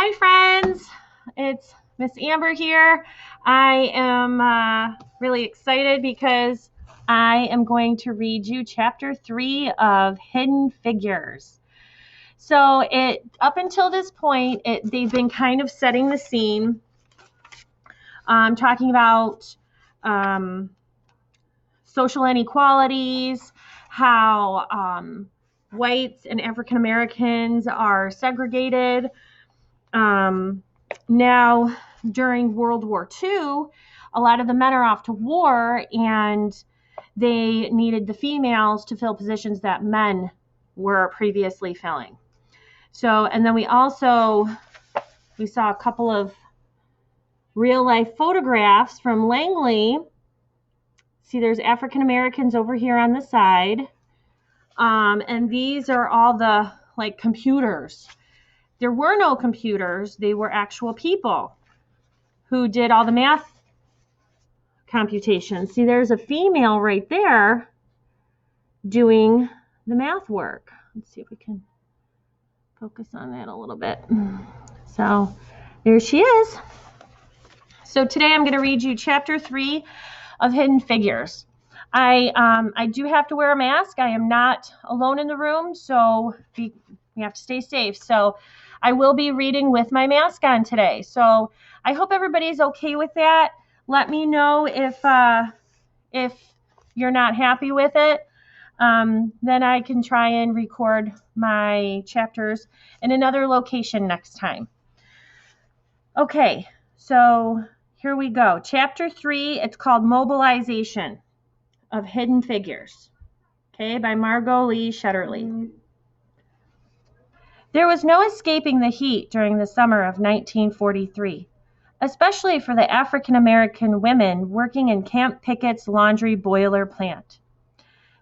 Hi friends, it's Miss Amber here. I am really excited because I am going to read you chapter 3 of Hidden Figures. So up until this point, they've been kind of setting the scene, talking about social inequalities, how whites and African Americans are segregated. Now, during World War II, a lot of the men are off to war, and they needed the females to fill positions that men were previously filling. So, and then we saw a couple of real life photographs from Langley. See, there's African Americans over here on the side. And these are all the computers. There were no computers. They were actual people who did all the math computations. See, there's a female right there doing the math work. Let's see if we can focus on that a little bit. So there she is. So today I'm going to read you chapter 3 of Hidden Figures. I do have to wear a mask. I am not alone in the room, so we have to stay safe. So I will be reading with my mask on today. So I hope everybody's okay with that. Let me know if you're not happy with it. Then I can try and record my chapters in another location next time. Okay, so here we go. Chapter 3, it's called Mobilization of Hidden Figures. Okay, by Margot Lee Shetterly. There was no escaping the heat during the summer of 1943, especially for the African American women working in Camp Pickett's laundry boiler plant.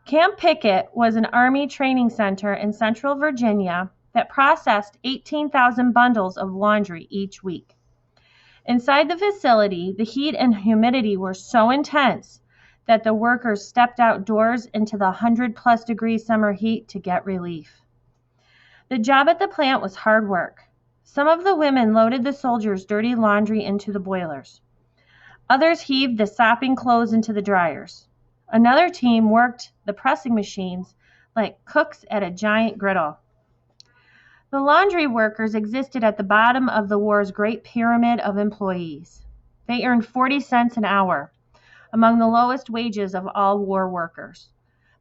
Camp Pickett was an Army training center in Central Virginia that processed 18,000 bundles of laundry each week. Inside the facility, the heat and humidity were so intense that the workers stepped outdoors into the 100-plus degree summer heat to get relief. The job at the plant was hard work. Some of the women loaded the soldiers' dirty laundry into the boilers. Others heaved the sopping clothes into the dryers. Another team worked the pressing machines like cooks at a giant griddle. The laundry workers existed at the bottom of the war's great pyramid of employees. They earned 40 cents an hour, among the lowest wages of all war workers.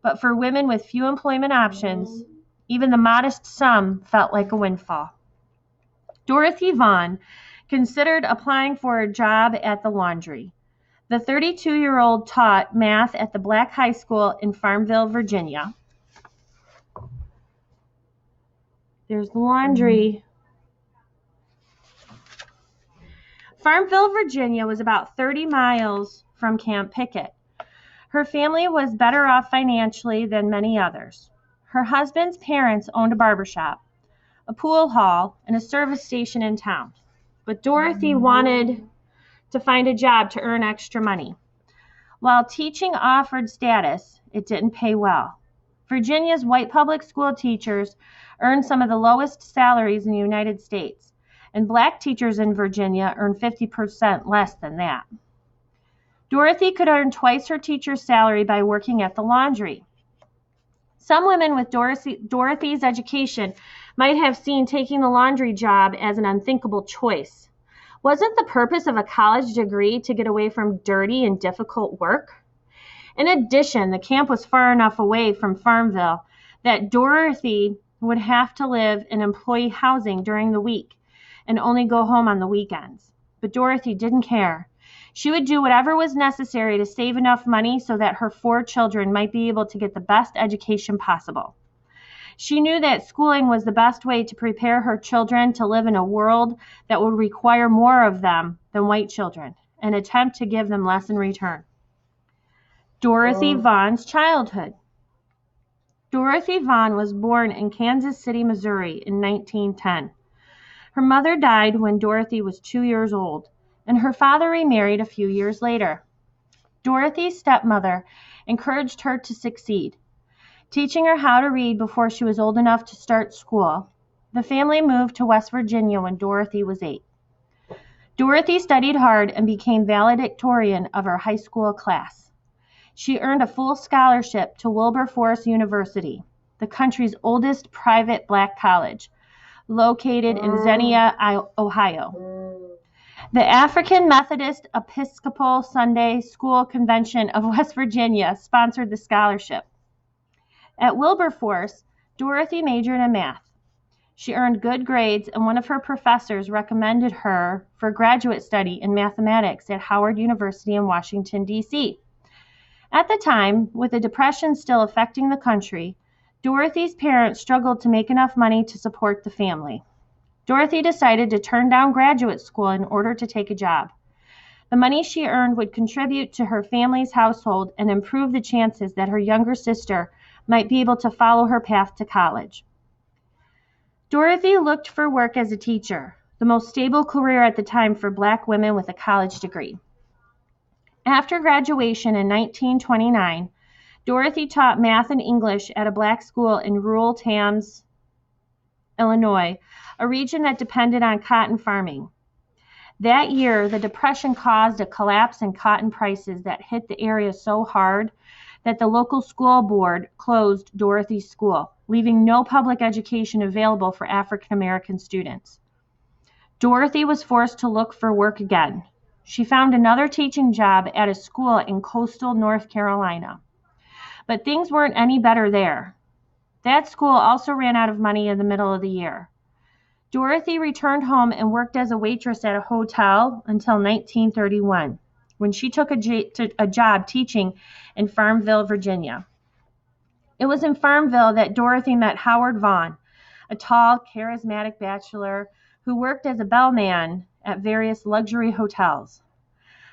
But for women with few employment options, even the modest sum felt like a windfall. Dorothy Vaughn considered applying for a job at the laundry. The 32-year-old taught math at the Black High School in Farmville, Virginia. There's the laundry. Farmville, Virginia was about 30 miles from Camp Pickett. Her family was better off financially than many others. Her husband's parents owned a barbershop, a pool hall, and a service station in town. But Dorothy wanted to find a job to earn extra money. While teaching offered status, it didn't pay well. Virginia's white public school teachers earned some of the lowest salaries in the United States, and black teachers in Virginia earned 50% less than that. Dorothy could earn twice her teacher's salary by working at the laundry. Some women with Dorothy's education might have seen taking the laundry job as an unthinkable choice. Wasn't the purpose of a college degree to get away from dirty and difficult work? In addition, the camp was far enough away from Farmville that Dorothy would have to live in employee housing during the week and only go home on the weekends. But Dorothy didn't care. She would do whatever was necessary to save enough money so that her 4 children might be able to get the best education possible. She knew that schooling was the best way to prepare her children to live in a world that would require more of them than white children and attempt to give them less in return. Dorothy Vaughn's childhood. Dorothy Vaughn was born in Kansas City, Missouri in 1910. Her mother died when Dorothy was 2 years old, and her father remarried a few years later. Dorothy's stepmother encouraged her to succeed, teaching her how to read before she was old enough to start school. The family moved to West Virginia when Dorothy was 8. Dorothy studied hard and became valedictorian of her high school class. She earned a full scholarship to Wilberforce University, the country's oldest private black college, located in Xenia, Ohio. The African Methodist Episcopal Sunday School Convention of West Virginia sponsored the scholarship. At Wilberforce, Dorothy majored in math. She earned good grades, and one of her professors recommended her for graduate study in mathematics at Howard University in Washington, D.C. At the time, with the Depression still affecting the country, Dorothy's parents struggled to make enough money to support the family. Dorothy decided to turn down graduate school in order to take a job. The money she earned would contribute to her family's household and improve the chances that her younger sister might be able to follow her path to college. Dorothy looked for work as a teacher, the most stable career at the time for black women with a college degree. After graduation in 1929, Dorothy taught math and English at a black school in rural Tams, Illinois, a region that depended on cotton farming. That year, the Depression caused a collapse in cotton prices that hit the area so hard that the local school board closed Dorothy's school, leaving no public education available for African American students. Dorothy was forced to look for work again. She found another teaching job at a school in coastal North Carolina. But things weren't any better there. That school also ran out of money in the middle of the year. Dorothy returned home and worked as a waitress at a hotel until 1931, when she took a job teaching in Farmville, Virginia. It was in Farmville that Dorothy met Howard Vaughn, a tall, charismatic bachelor who worked as a bellman at various luxury hotels.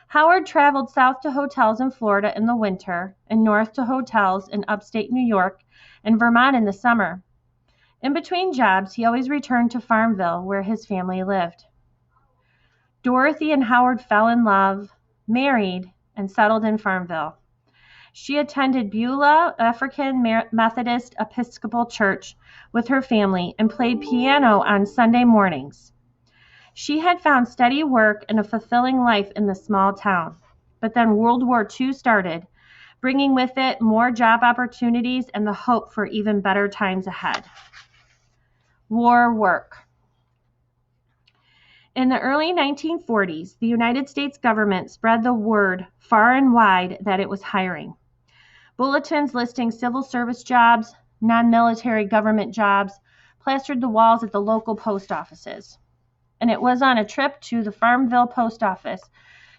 Howard traveled south to hotels in Florida in the winter and north to hotels in upstate New York and Vermont in the summer. In between jobs, he always returned to Farmville, where his family lived. Dorothy and Howard fell in love, married, and settled in Farmville. She attended Beulah African Methodist Episcopal Church with her family and played piano on Sunday mornings. She had found steady work and a fulfilling life in the small town. But then World War II started, bringing with it more job opportunities and the hope for even better times ahead. War work. In the early 1940s, the United States government spread the word far and wide that it was hiring. Bulletins listing civil service jobs, non-military government jobs, plastered the walls at the local post offices. And it was on a trip to the Farmville post office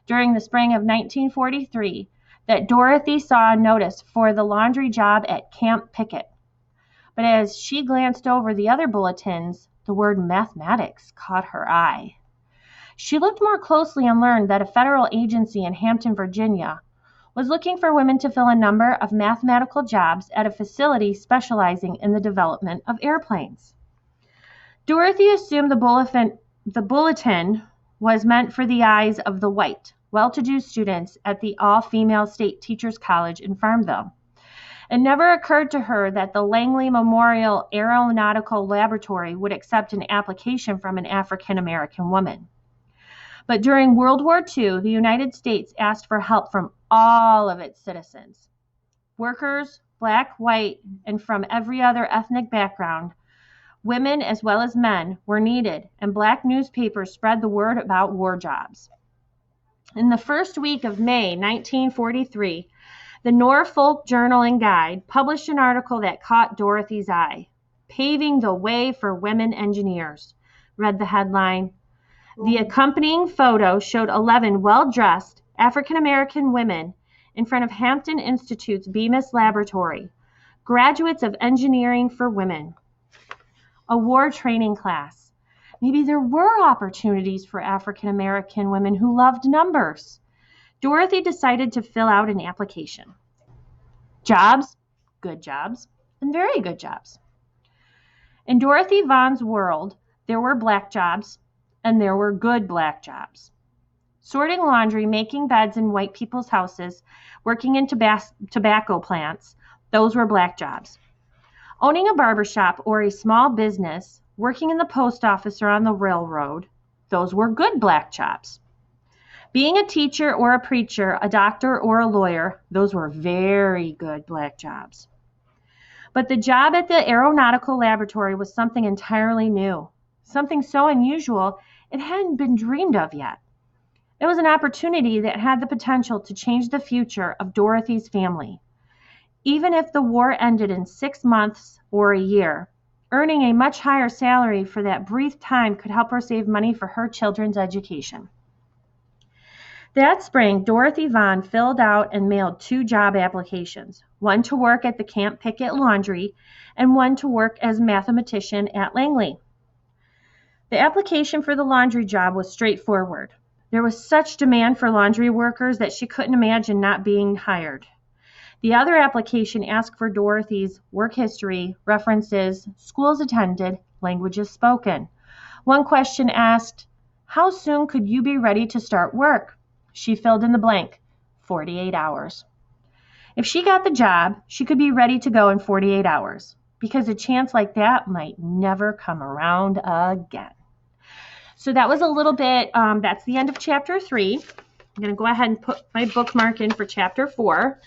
during the spring of 1943 that Dorothy saw a notice for the laundry job at Camp Pickett. But as she glanced over the other bulletins, the word mathematics caught her eye. She looked more closely and learned that a federal agency in Hampton, Virginia, was looking for women to fill a number of mathematical jobs at a facility specializing in the development of airplanes. Dorothy assumed the bulletin was meant for the eyes of the white, well-to-do students at the all-female state teachers college in Farmville. It never occurred to her that the Langley Memorial Aeronautical Laboratory would accept an application from an African American woman. But during World War II, the United States asked for help from all of its citizens. Workers, black, white, and from every other ethnic background, women as well as men were needed, and black newspapers spread the word about war jobs. In the first week of May 1943, the Norfolk Journal and Guide published an article that caught Dorothy's eye. "Paving the Way for Women Engineers," read the headline. The accompanying photo showed 11 well-dressed African-American women in front of Hampton Institute's Bemis Laboratory, graduates of engineering for women. A war training class. Maybe there were opportunities for African-American women who loved numbers. Dorothy decided to fill out an application. Jobs, good jobs, and very good jobs. In Dorothy Vaughn's world, there were black jobs, and there were good black jobs. Sorting laundry, making beds in white people's houses, working in tobacco plants, those were black jobs. Owning a barbershop or a small business working in the post office or on the railroad, those were good black jobs. Being a teacher or a preacher, a doctor or a lawyer, those were very good black jobs. But the job at the aeronautical laboratory was something entirely new, something so unusual it hadn't been dreamed of yet. It was an opportunity that had the potential to change the future of Dorothy's family. Even if the war ended in 6 months or a year, earning a much higher salary for that brief time could help her save money for her children's education. That spring, Dorothy Vaughn filled out and mailed 2 job applications, one to work at the Camp Pickett Laundry and one to work as a mathematician at Langley. The application for the laundry job was straightforward. There was such demand for laundry workers that she couldn't imagine not being hired. The other application asked for Dorothy's work history, references, schools attended, languages spoken. One question asked, "How soon could you be ready to start work?" She filled in the blank, 48 hours. If she got the job, she could be ready to go in 48 hours, because a chance like that might never come around again. So that was a little bit, that's the end of chapter 3. I'm going to go ahead and put my bookmark in for chapter 4.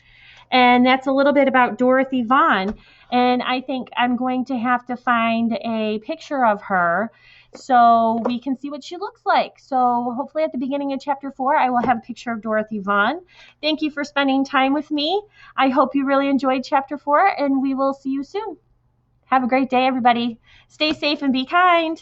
And that's a little bit about Dorothy Vaughn. And I think I'm going to have to find a picture of her so we can see what she looks like. So hopefully at the beginning of chapter 4, I will have a picture of Dorothy Vaughn. Thank you for spending time with me. I hope you really enjoyed chapter 4, and we will see you soon. Have a great day, everybody. Stay safe and be kind.